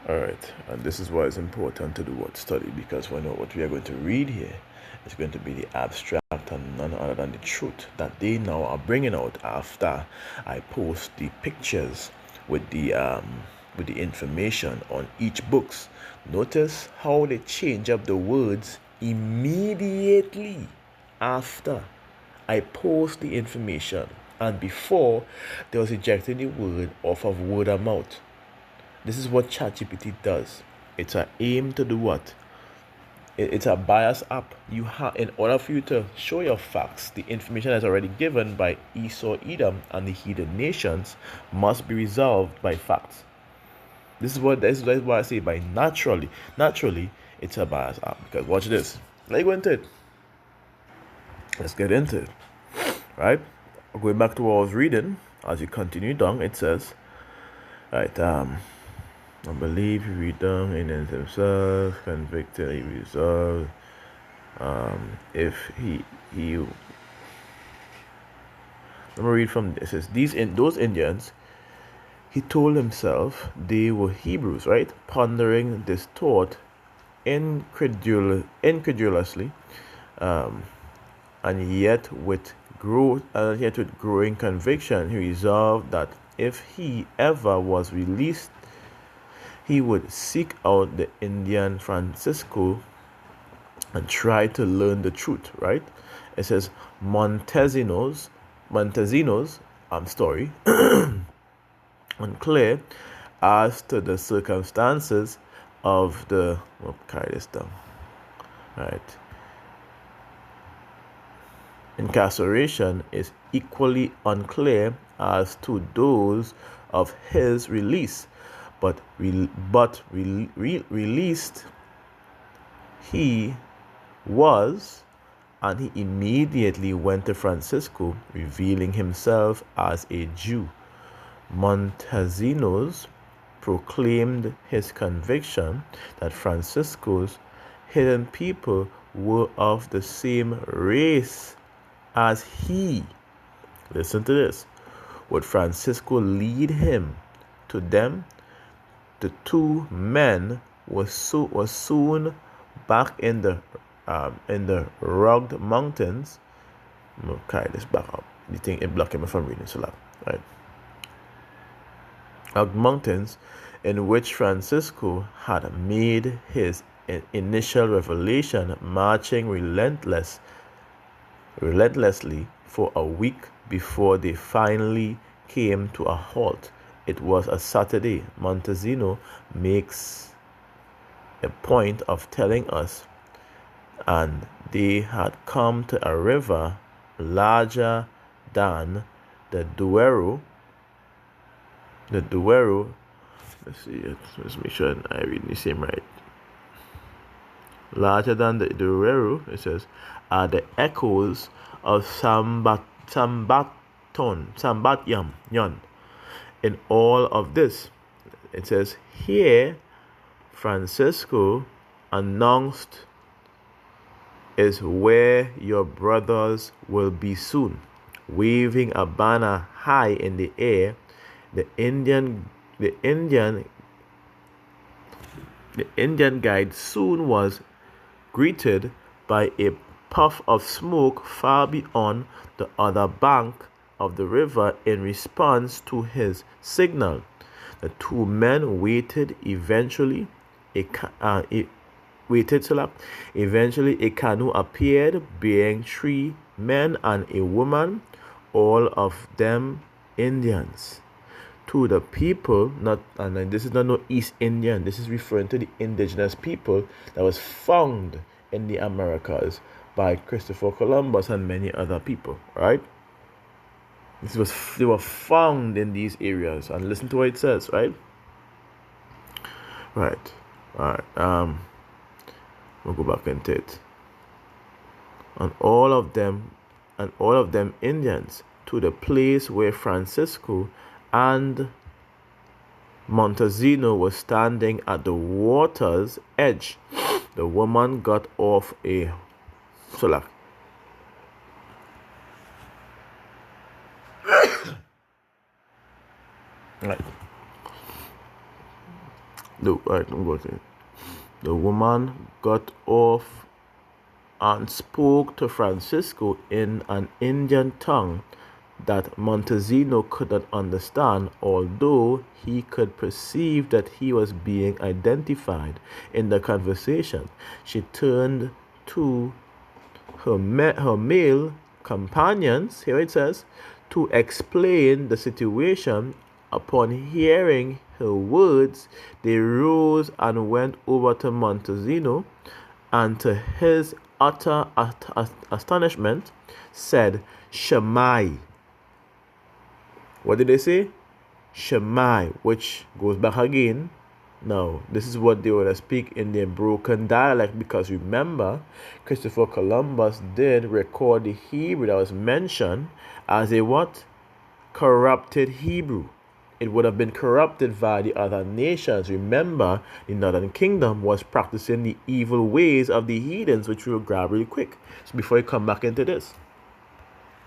All right, and this is why it's important to do what study, because we know what we are going to read here is going to be the abstract and none other than the truth that they now are bringing out after I post the pictures with the information on each books. Notice how they change up the words immediately after I post the information, and before they was ejecting the word off of word of mouth. This is what ChatGPT does. It's a aim to do what? It's a bias app. You have, in order for you to show your facts, the information that's already given by Esau, Edom, and the heathen nations must be resolved by facts. This is what I say by naturally. Naturally, it's a bias app. Because watch this. Let's go into it. Let's get into it. Right? Going back to what I was reading, as you continue down, it says, right, I believe he read down in himself, convicted, he resolved. If he let me read from this. It says those Indians, he told himself they were Hebrews, right? Pondering this thought incredulously, and yet with growing conviction, he resolved that if he ever was released, he would seek out the Indian Francisco and try to learn the truth, right? It says Montesinos story unclear as to the circumstances of the carry this down. Right. Incarceration is equally unclear as to those of his release, but released he was, and he immediately went to Francisco, revealing himself as a Jew. Montesinos proclaimed his conviction that Francisco's hidden people were of the same race as he. Listen to this. Would Francisco lead him to them? The two men were soon back in the rugged mountains. I'm gonna carry this back up. You think it blocking me from reading so loud, right? Rugged mountains in which Francisco had made his initial revelation, marching relentlessly for a week before they finally came to a halt. It was a Saturday. Montesino makes a point of telling us, and they had come to a river larger than the Duero. Let's see, let's make sure I read the same right. Larger than the Duero, it says, are the echoes of Sambatyon. In all of this, it says, here Francisco announced is where your brothers will be soon. Waving a banner high in the air, the Indian guide soon was greeted by a puff of smoke far beyond the other bank of the river. In response to his signal, the two men waited. Eventually, a canoe appeared bearing 3 men and a woman, all of them Indians. To the people, and this is not no East Indian, this is referring to the indigenous people that was found in the Americas by Christopher Columbus and many other people, right? They were found in these areas, and listen to what it says, right? Right. All right. We'll go back into it. And all of them Indians, to the place where Francisco and Montesino were standing at the water's edge. The woman got off a sulak. Right. The woman got off and spoke to Francisco in an Indian tongue that Montezino could not understand, although he could perceive that he was being identified in the conversation. She turned to her male companions, here it says, to explain the situation. Upon hearing her words, they rose and went over to Montezino, and to his utter astonishment, said, Shammai. What did they say? Shammai, which goes back again. Now, this is what they would speak in their broken dialect, because remember, Christopher Columbus did record the Hebrew that was mentioned as a what? Corrupted Hebrew. It would have been corrupted by the other nations. Remember, the Northern Kingdom was practicing the evil ways of the heathens, which we'll grab really quick. So before you come back into this,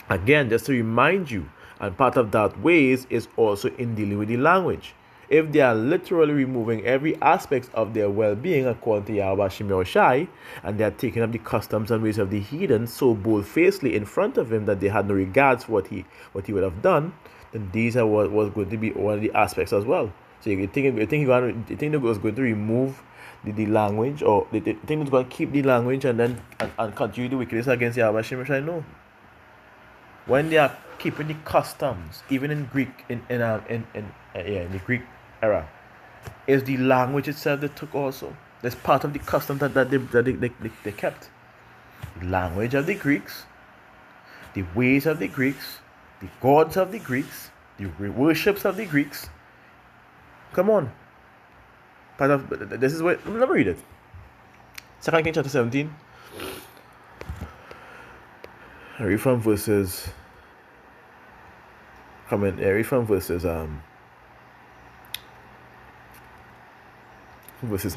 again, just to remind you, and part of that ways is also in dealing with the language. If they are literally removing every aspect of their well-being according to Yahweh Shemel Shai, and they are taking up the customs and ways of the heathen so bold-facedly in front of him that they had no regards for what he would have done, then these are what was going to be one of the aspects as well. So you think it was going to remove the language, or they think it was going to keep the language and then and continue the wickedness against Yahweh Shemel Shai? No. When they are keeping the customs, even in Greek, in the Greek era, is the language itself they took also. That's part of the custom that they kept. The language of the Greeks, the ways of the Greeks, the gods of the Greeks, the worships of the Greeks. Come on. Part of this is what. Let me read it. 2 Kings chapter 17. I read from verses. I read from verses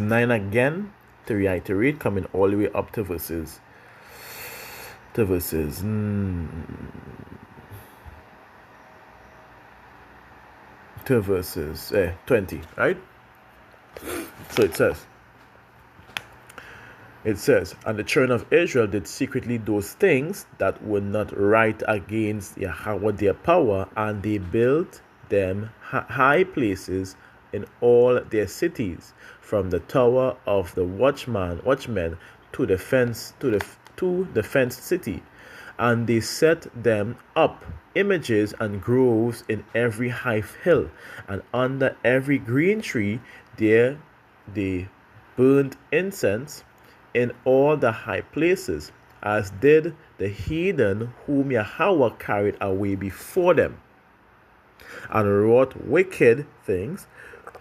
9 again to reiterate, coming all the way up to verses 20, right? So it says, and the children of Israel did secretly those things that were not right against Yahweh their power, and they built them high places in all their cities, from the tower of the watchmen to the fenced city. And they set them up images and groves in every high hill, and under every green tree there they burned incense in all the high places, as did the heathen whom Yahweh carried away before them, and wrought wicked things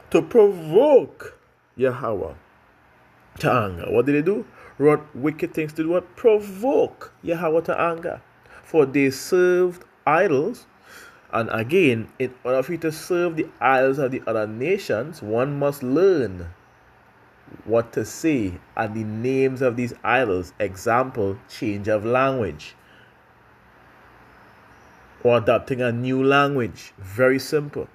to provoke Yahweh to anger. What did they do? Wrought wicked things to do what? Provoke Yahweh to anger. For they served idols. And again, in order for you to serve the idols of the other nations, one must learn what to say and the names of these idols. Example, change of language, or adopting a new language. Very simple.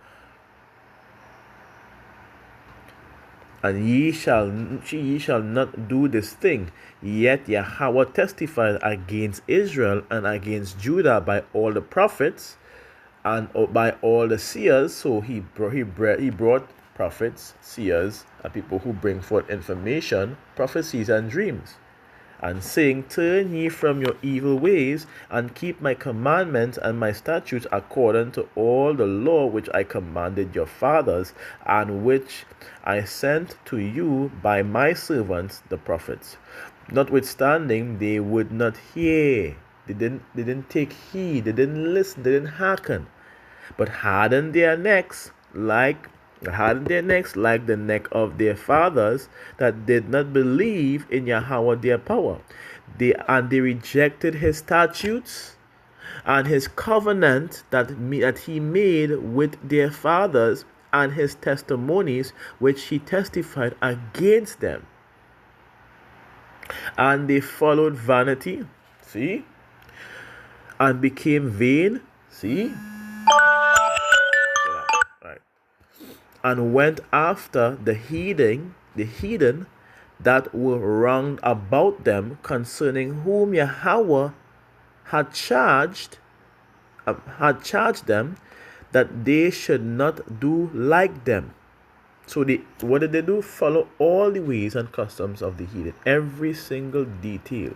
And ye shall not do this thing. Yet Yahweh testified against Israel and against Judah by all the prophets and by all the seers. So he brought prophets, seers, and people who bring forth information, prophecies, and dreams, and saying, turn ye from your evil ways, and keep my commandments and my statutes according to all the law which I commanded your fathers, and which I sent to you by my servants the prophets. Notwithstanding, they would not hear. They didn't take heed. They didn't listen. They didn't hearken, but hardened their necks like the neck of their fathers that did not believe in Yahweh their power. They rejected his statutes and his covenant that he made with their fathers, and his testimonies which he testified against them. And they followed vanity, see, and became vain, see, and went after the heathen that were round about them, concerning whom Yahweh had charged them that they should not do like them. So what did they do? Follow all the ways and customs of the heathen, every single detail,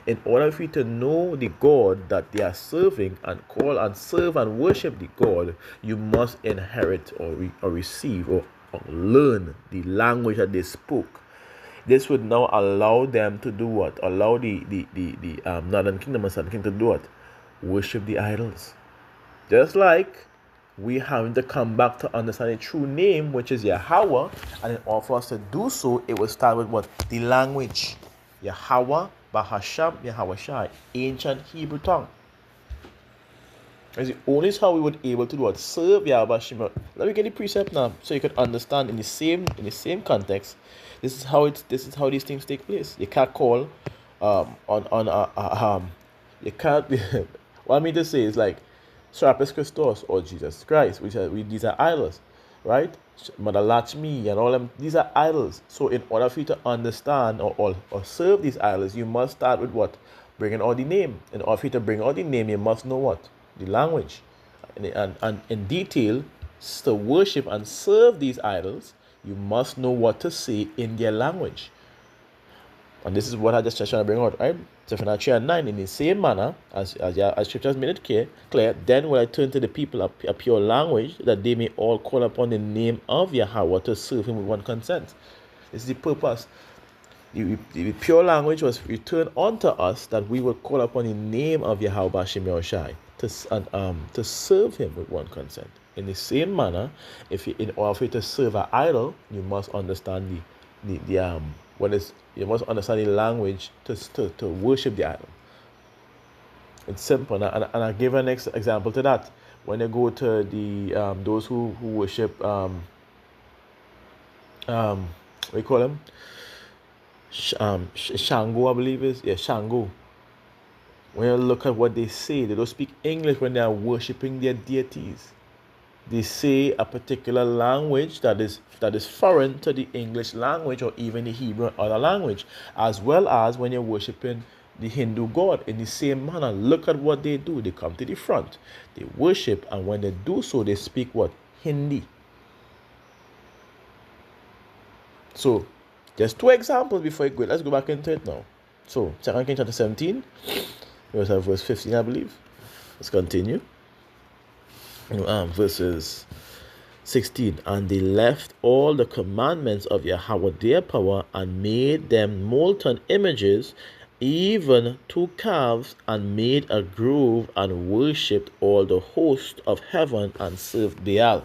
in order for you to know the God that they are serving and call and serve and worship the God. You must inherit or receive or learn the language that they spoke. This would now allow them to do what? Allow the northern kingdom and southern kingdom to do what? Worship the idols. Just like we having to come back to understand the true name, which is Yahweh, and in order for us to do so, it will start with what? The language. Yahweh, Bahasham, Yahweh Shai, ancient Hebrew tongue. It's the only how we would able to do what? Serve Yahweh Shema. Let me get the precept now, so you can understand in the same context. This is how these things take place. You can't call you can't. What I mean to say is like Serapis Christos or Jesus Christ, these are idols, right? Mother Lakshmi and all them, these are idols. So in order for you to understand or serve these idols, you must start with what? Bringing out the name. In order for you to bring out the name, you must know what? The language. And in detail, to worship and serve these idols, you must know what to say in their language. And this is what I just trying to bring out, right? Zephaniah 3 and 9, in the same manner, as scriptures made it clear, then will I turn to the people a pure language, that they may all call upon the name of Yahweh to serve him with one consent. This is the purpose. The pure language was returned unto us, that we would call upon the name of Yahweh Bashem Yahushai to serve him with one consent. In the same manner, in order for you to serve an idol, you must understand you must understand the language to worship the idol. It's simple, and I give an example to that. When you go to the those who worship what do you call them? Shango, I believe is Shango. When you look at what they say, they don't speak English when they are worshiping their deities. They say a particular language that is foreign to the English language or even the Hebrew or other language, as well as when you're worshiping the Hindu god. In the same manner, look at what they do. They come to the front, they worship, and when they do so, they speak what? Hindi. So, just two examples before you go. Let's go back into it now. So, 2 Kings chapter 17, verse 15, I believe. Let's continue. Verses 16, and they left all the commandments of Yahweh their power, and made them molten images, even 2 calves, and made a grove, and worshipped all the host of heaven, and served Baal.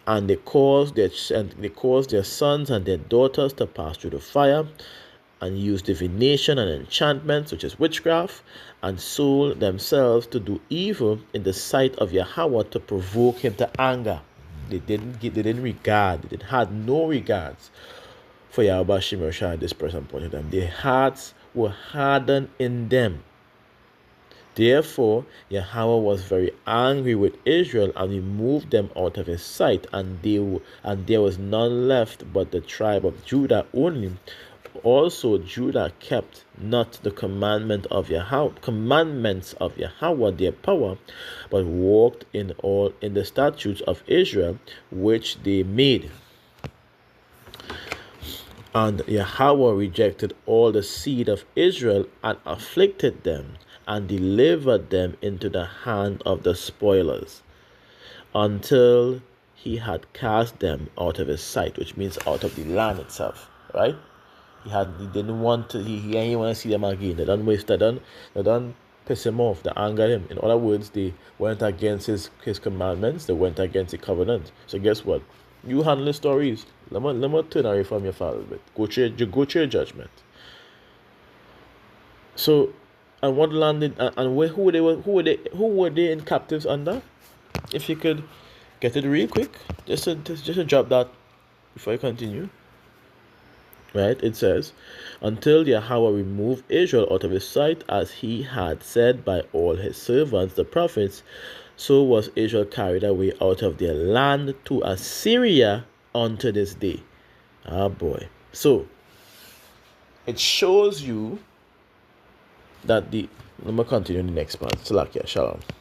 And they caused their sons and their daughters to pass through the fire, and used divination and enchantments, which is witchcraft, and sold themselves to do evil in the sight of Yahweh, to provoke him to anger. They had no regards for Yahweh Shemashah at this present point in time. Their hearts were hardened in them. Therefore, Yahweh was very angry with Israel, and removed them out of his sight, and there was none left but the tribe of Judah only. Also, Judah kept not the commandments of Yahweh their power, but walked in the statutes of Israel, which they made. And Yahweh rejected all the seed of Israel, and afflicted them, and delivered them into the hand of the spoilers, until he had cast them out of his sight, which means out of the land itself, right? He didn't want to. He didn't want to see them again. They done piss him off. They angered him. In other words, they went against his commandments. They went against the covenant. So guess what? You handle the stories. Let me turn away from your father a bit. Go to your judgment. So, and what landed and who were they in captives under? If you could get it real quick, just to drop that before I continue. Right, it says, until Yahweh removed Israel out of his sight, as he had said by all his servants the prophets, so was Israel carried away out of their land to Assyria unto this day. Ah, boy. So, it shows you that let me continue in the next part. Salakia, shalom.